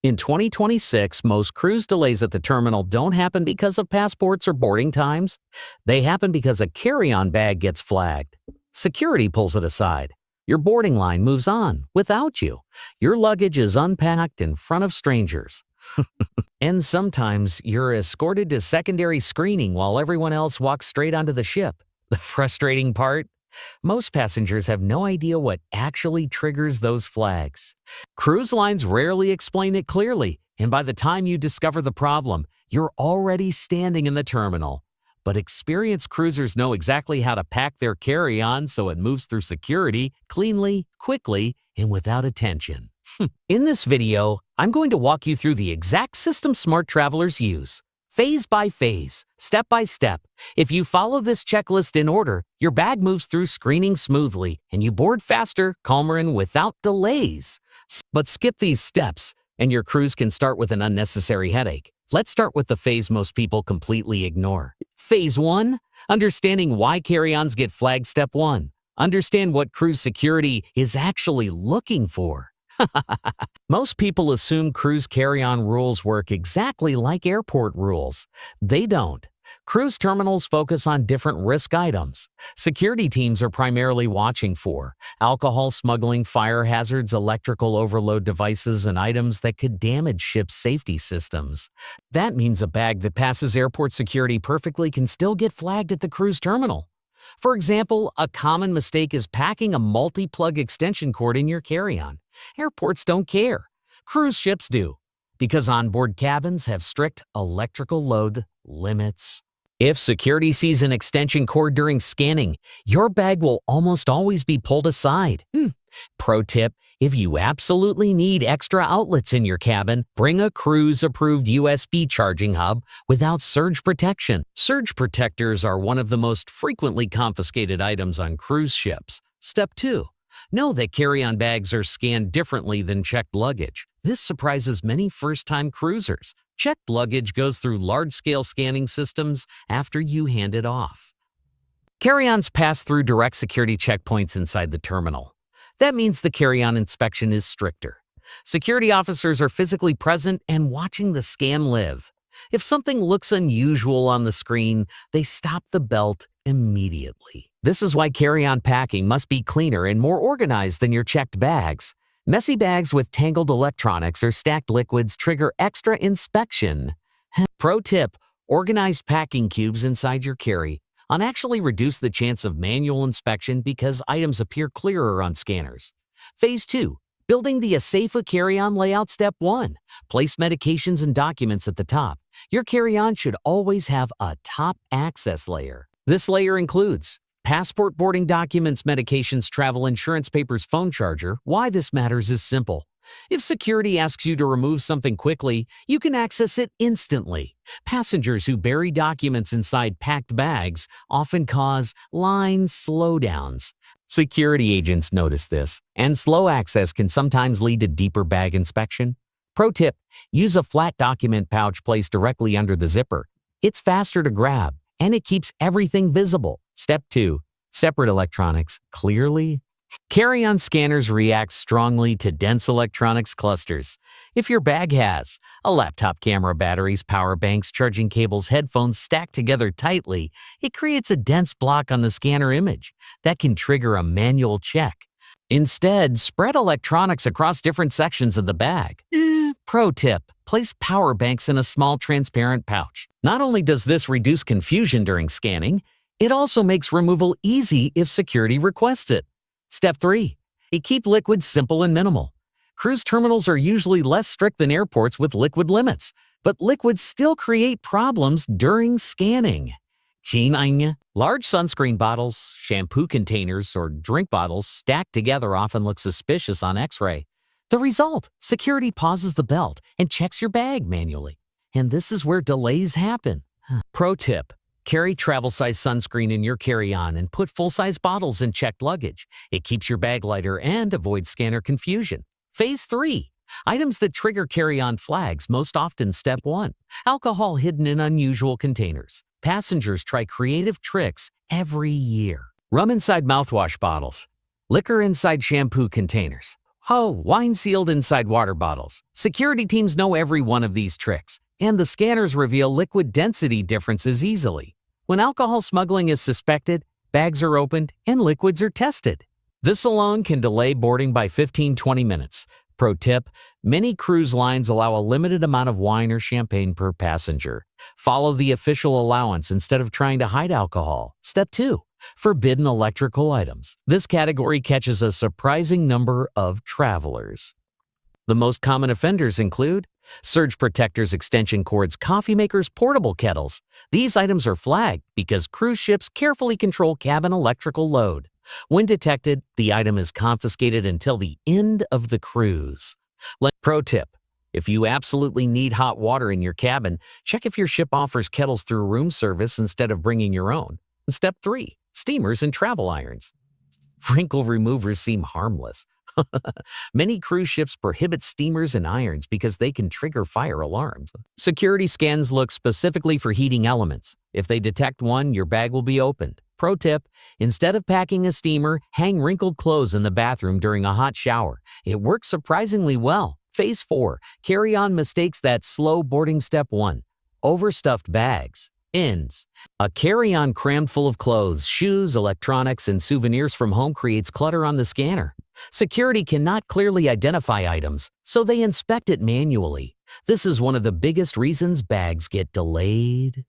In 2026, most cruise delays at the terminal don't happen because of passports or boarding times. They happen because a carry-on bag gets flagged. Security pulls it aside. Your boarding line moves on without you. Your luggage is unpacked in front of strangers. And sometimes you're escorted to secondary screening while everyone else walks straight onto the ship. The frustrating part? Most passengers have no idea what actually triggers those flags. Cruise lines rarely explain it clearly, and by the time you discover the problem, you're already standing in the terminal. But experienced cruisers know exactly how to pack their carry-on so it moves through security cleanly, quickly, and without attention. In this video, I'm going to walk you through the exact system smart travelers use. Phase by phase, step by step. If you follow this checklist in order, your bag moves through screening smoothly and you board faster, calmer, and without delays. But skip these steps and your cruise can start with an unnecessary headache. Let's start with the phase most people completely ignore. Phase 1, understanding why carry-ons get flagged. Step 1, understand what cruise security is actually looking for. Most people assume cruise carry-on rules work exactly like airport rules. They don't. Cruise terminals focus on different risk items. Security teams are primarily watching for alcohol smuggling, fire hazards, electrical overload devices, and items that could damage ship safety systems. That means a bag that passes airport security perfectly can still get flagged at the cruise terminal. For example, a common mistake is packing a multi-plug extension cord in your carry-on. Airports don't care. Cruise ships do, because onboard cabins have strict electrical load limits. If security sees an extension cord during scanning, your bag will almost always be pulled aside. Pro tip, if you absolutely need extra outlets in your cabin, bring a cruise-approved USB charging hub without surge protection. Surge protectors are one of the most frequently confiscated items on cruise ships. Step 2. Know that carry-on bags are scanned differently than checked luggage. This surprises many first-time cruisers. Checked luggage goes through large-scale scanning systems after you hand it off. Carry-ons pass through direct security checkpoints inside the terminal. That means the carry-on inspection is stricter. Security officers are physically present and watching the scan live. If something looks unusual on the screen, they stop the belt immediately. This is why carry-on packing must be cleaner and more organized than your checked bags. Messy bags with tangled electronics or stacked liquids trigger extra inspection. Pro tip, organized packing cubes inside your carry-on actually reduce the chance of manual inspection because items appear clearer on scanners. Phase 2, building the safer carry-on layout. Step 1, place medications and documents at the top. Your carry-on should always have a top access layer. This layer includes passport, boarding documents, medications, travel insurance, papers, phone charger. Why this matters is simple. If security asks you to remove something quickly, you can access it instantly. Passengers who bury documents inside packed bags often cause line slowdowns. Security agents notice this, and slow access can sometimes lead to deeper bag inspection. Pro tip, use a flat document pouch placed directly under the zipper. It's faster to grab, and it keeps everything visible. Step 2, separate electronics clearly. Carry-on scanners react strongly to dense electronics clusters. If your bag has a laptop camera, batteries, power banks, charging cables, headphones stacked together tightly, it creates a dense block on the scanner image that can trigger a manual check. Instead, spread electronics across different sections of the bag. Pro tip, place power banks in a small transparent pouch. Not only does this reduce confusion during scanning, it also makes removal easy if security requests it. Step 3, keep liquids simple and minimal. Cruise terminals are usually less strict than airports with liquid limits, but liquids still create problems during scanning. Large sunscreen bottles, shampoo containers, or drink bottles stacked together often look suspicious on X-ray. The result, security pauses the belt and checks your bag manually. And this is where delays happen. Pro tip, carry travel-size sunscreen in your carry-on and put full-size bottles in checked luggage. It keeps your bag lighter and avoids scanner confusion. Phase 3, items that trigger carry-on flags most often. Step 1, alcohol hidden in unusual containers. Passengers try creative tricks every year. Rum inside mouthwash bottles, liquor inside shampoo containers, Oh, wine sealed inside water bottles. Security teams know every one of these tricks, and the scanners reveal liquid density differences easily. When alcohol smuggling is suspected, bags are opened and liquids are tested. This alone can delay boarding by 15-20 minutes. Pro tip, many cruise lines allow a limited amount of wine or champagne per passenger. Follow the official allowance instead of trying to hide alcohol. Step 2. Forbidden electrical items. This category catches a surprising number of travelers. The most common offenders include surge protectors, extension cords, coffee makers, portable kettles. These items are flagged because cruise ships carefully control cabin electrical load. When detected, the item is confiscated until the end of the cruise. Pro tip: if you absolutely need hot water in your cabin, check if your ship offers kettles through room service instead of bringing your own. Step 3. Steamers and travel irons. Wrinkle removers seem harmless. Many cruise ships prohibit steamers and irons because they can trigger fire alarms. Security scans look specifically for heating elements. If they detect one, your bag will be opened. Pro tip: instead of packing a steamer, hang wrinkled clothes in the bathroom during a hot shower. It works surprisingly well. Phase 4. Carry-on mistakes that slow boarding. Step 1. Overstuffed bags. Ins. A carry-on crammed full of clothes, shoes, electronics, and souvenirs from home creates clutter on the scanner. Security cannot clearly identify items, so they inspect it manually. This is one of the biggest reasons bags get delayed.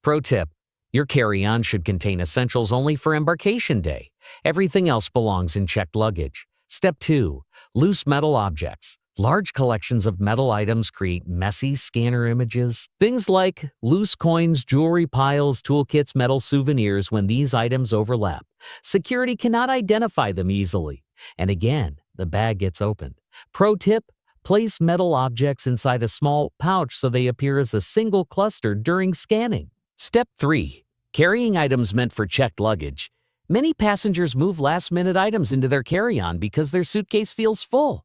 Pro tip: your carry-on should contain essentials only for embarkation day. Everything else belongs in checked luggage. Step 2. Loose metal objects. Large collections of metal items create messy scanner images. Things like loose coins, jewelry piles, toolkits, metal souvenirs. When these items overlap, security cannot identify them easily. And again, the bag gets opened. Pro tip: place metal objects inside a small pouch so they appear as a single cluster during scanning. Step 3. Carrying items meant for checked luggage. Many passengers move last-minute items into their carry-on because their suitcase feels full.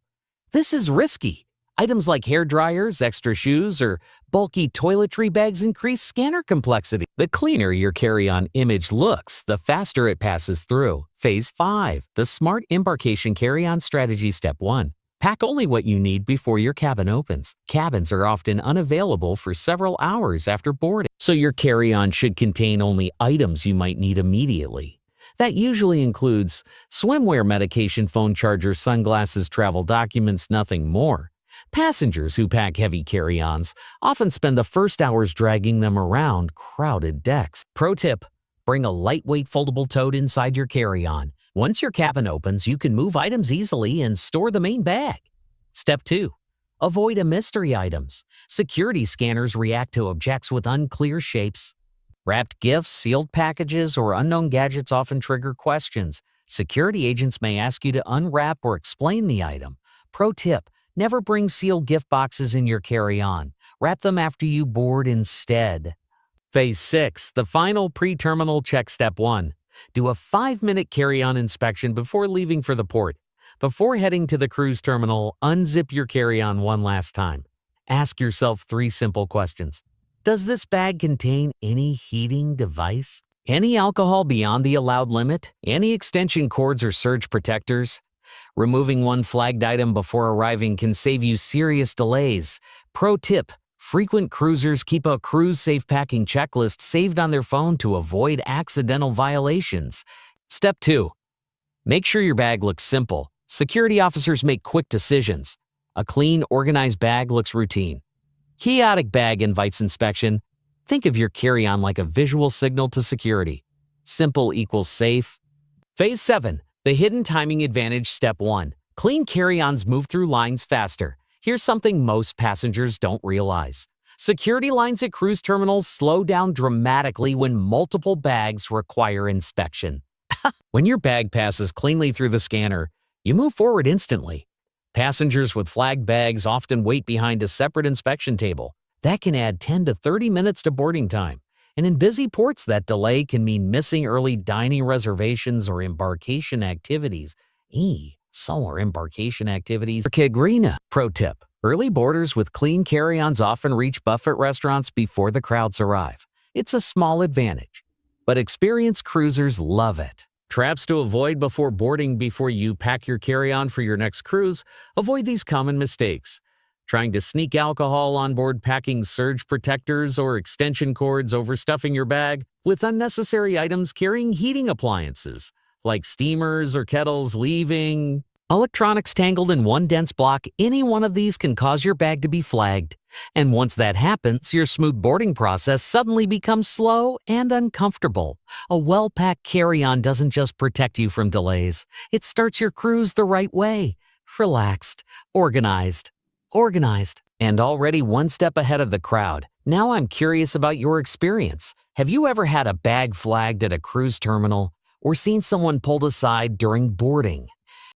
This is risky. Items like hair dryers, extra shoes, or bulky toiletry bags increase scanner complexity. The cleaner your carry-on image looks, the faster it passes through. Phase 5. The smart embarkation carry-on strategy. Step 1. Pack only what you need before your cabin opens. Cabins are often unavailable for several hours after boarding, so your carry-on should contain only items you might need immediately. That usually includes swimwear, medication, phone charger, sunglasses, travel documents, nothing more. Passengers who pack heavy carry-ons often spend the first hours dragging them around crowded decks. Pro tip: bring a lightweight foldable tote inside your carry-on. Once your cabin opens, you can move items easily and store the main bag. Step 2. Avoid mystery items. Security scanners react to objects with unclear shapes. Wrapped gifts, sealed packages, or unknown gadgets often trigger questions. Security agents may ask you to unwrap or explain the item. Pro tip: never bring sealed gift boxes in your carry-on. Wrap them after you board instead. Phase 6. The final pre-terminal check. Step 1. Do a 5-minute carry-on inspection before leaving for the port. Before heading to the cruise terminal, unzip your carry-on one last time. Ask yourself 3 simple questions. Does this bag contain any heating device? Any alcohol beyond the allowed limit? Any extension cords or surge protectors? Removing one flagged item before arriving can save you serious delays. Pro tip: frequent cruisers keep a cruise safe packing checklist saved on their phone to avoid accidental violations. Step 2. Make sure your bag looks simple. Security officers make quick decisions. A clean, organized bag looks routine. Chaotic bag invites inspection. Think of your carry-on like a visual signal to security. Simple equals safe. Phase 7. The hidden timing advantage. Step 1. Clean carry-ons move through lines faster. Here's something most passengers don't realize. Security lines at cruise terminals slow down dramatically when multiple bags require inspection. When your bag passes cleanly through the scanner, you move forward instantly. Passengers with flagged bags often wait behind a separate inspection table. That can add 10 to 30 minutes to boarding time. And in busy ports, that delay can mean missing early dining reservations or embarkation activities. Embarkation activities. Pro tip: early boarders with clean carry-ons often reach buffet restaurants before the crowds arrive. It's a small advantage, but experienced cruisers love it. Traps to avoid before boarding. Before you pack your carry-on for your next cruise, avoid these common mistakes. Trying to sneak alcohol on board, packing surge protectors or extension cords, overstuffing your bag with unnecessary items, carrying heating appliances like steamers or kettles, leaving electronics tangled in one dense block. Any one of these can cause your bag to be flagged. And once that happens, your smooth boarding process suddenly becomes slow and uncomfortable. A well-packed carry-on doesn't just protect you from delays. It starts your cruise the right way. Relaxed, organized, and already one step ahead of the crowd. Now I'm curious about your experience. Have you ever had a bag flagged at a cruise terminal or seen someone pulled aside during boarding?